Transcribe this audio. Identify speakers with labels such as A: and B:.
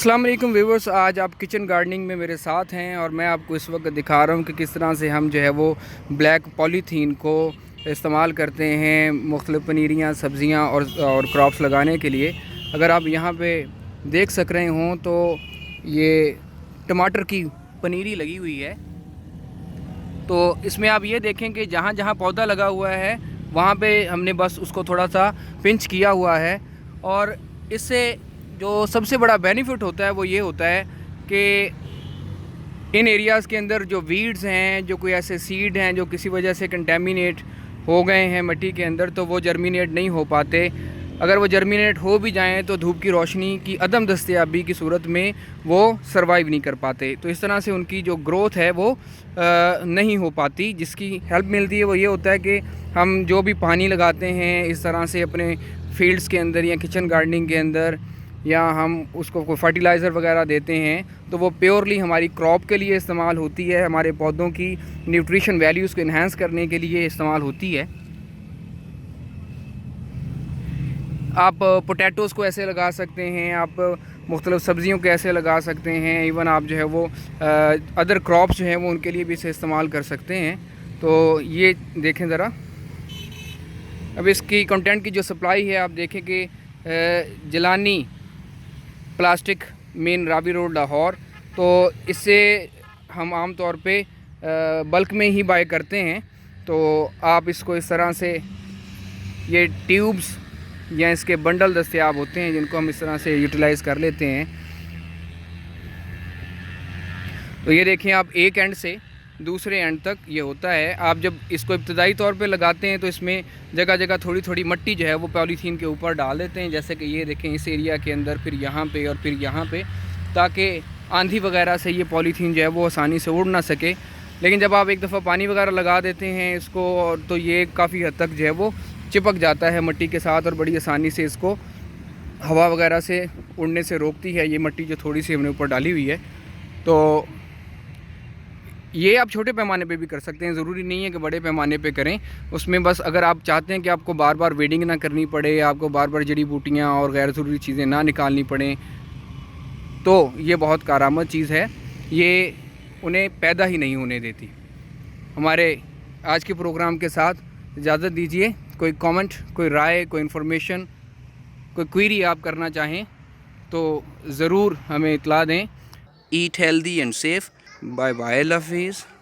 A: अस्सलाम वालेकुम व्यूवर्स, आज आप किचन गार्डनिंग में मेरे साथ हैं और मैं आपको इस वक्त दिखा रहा हूं कि किस तरह से हम जो है वो ब्लैक पॉलीथीन को इस्तेमाल करते हैं मुख्तलिफ़ पनीरियाँ, सब्ज़ियाँ और क्रॉप्स लगाने के लिए। अगर आप यहाँ पे देख सक रहे हों तो ये टमाटर की पनीरी लगी हुई है। तो इसमें आप ये देखें कि जहाँ जहाँ पौधा लगा हुआ है वहाँ पे हमने बस उसको थोड़ा सा पिंच किया हुआ है। और इससे जो सबसे बड़ा बेनिफिट होता है वो ये होता है कि इन एरियाज़ के अंदर जो वीड्स हैं, जो कोई ऐसे सीड हैं जो किसी वजह से कंटेमिनेट हो गए हैं मिट्टी के अंदर, तो वो जर्मिनेट नहीं हो पाते। अगर वो जर्मिनेट हो भी जाएं तो धूप की रोशनी की अदम दस्तयाबी की सूरत में वो सरवाइव नहीं कर पाते। तो इस तरह से उनकी जो ग्रोथ है वो नहीं हो पाती। जिसकी हेल्प मिलती है वो ये होता है कि हम जो भी पानी लगाते हैं इस तरह से अपने फील्ड्स के अंदर या किचन गार्डनिंग के अंदर, या हम उसको कोई फर्टिलाइज़र वगैरह देते हैं तो वो प्योरली हमारी क्रॉप के लिए इस्तेमाल होती है, हमारे पौधों की न्यूट्रिशन वैल्यूज़ को इन्हांस करने के लिए इस्तेमाल होती है। आप पोटैटोज़ को ऐसे लगा सकते हैं, आप मुख्तलिफ़ सब्ज़ियों को ऐसे लगा सकते हैं, इवन आप जो है वो अदर क्रॉप्स जो हैं वो उनके लिए भी इसे इस्तेमाल कर सकते हैं। तो ये देखें ज़रा, अब इसकी कंटेंट की जो सप्लाई है आप देखें कि Jilani plastic, main Ravi road, Lahore. तो इससे हम आम तौर पे बल्क में ही बाय करते हैं। तो आप इसको इस तरह से, ये ट्यूब्स या इसके बंडल दस्तयाब होते हैं जिनको हम इस तरह से यूटिलाइज़ कर लेते हैं। तो ये देखें आप, एक एंड से दूसरे एंड तक ये होता है। आप जब इसको इब्तदाई तौर पे लगाते हैं तो इसमें जगह जगह थोड़ी थोड़ी मिट्टी जो है वो पॉलीथीन के ऊपर डाल देते हैं, जैसे कि ये देखें इस एरिया के अंदर, फिर यहाँ पे और फिर यहाँ पे, ताकि आंधी वगैरह से ये पॉलीथीन जो है वो आसानी से उड़ ना सके। लेकिन जब आप एक दफ़ा पानी वगैरह लगा देते हैं इसको, और तो ये काफ़ी हद तक जो है वो चिपक जाता है मिट्टी के साथ और बड़ी आसानी से इसको हवा वगैरह से उड़ने से रोकती है ये मिट्टी जो थोड़ी सी हमने ऊपर डाली हुई है। तो ये आप छोटे पैमाने पे भी कर सकते हैं, ज़रूरी नहीं है कि बड़े पैमाने पे करें। उसमें बस अगर आप चाहते हैं कि आपको बार बार वेडिंग ना करनी पड़े, आपको बार बार जड़ी बूटियाँ और गैर ज़रूरी चीज़ें ना निकालनी पड़ें, तो ये बहुत कारआमद चीज़ है। ये उन्हें पैदा ही नहीं होने देती। हमारे आज के प्रोग्राम के साथ इजाज़त दीजिए। कोई कमेंट, कोई राय, कोई इन्फॉर्मेशन, कोई क्वेरी आप करना चाहें तो ज़रूर हमें इत्तला दें। Eat healthy and safe. Bye bye, अल्लाह हाफिज़।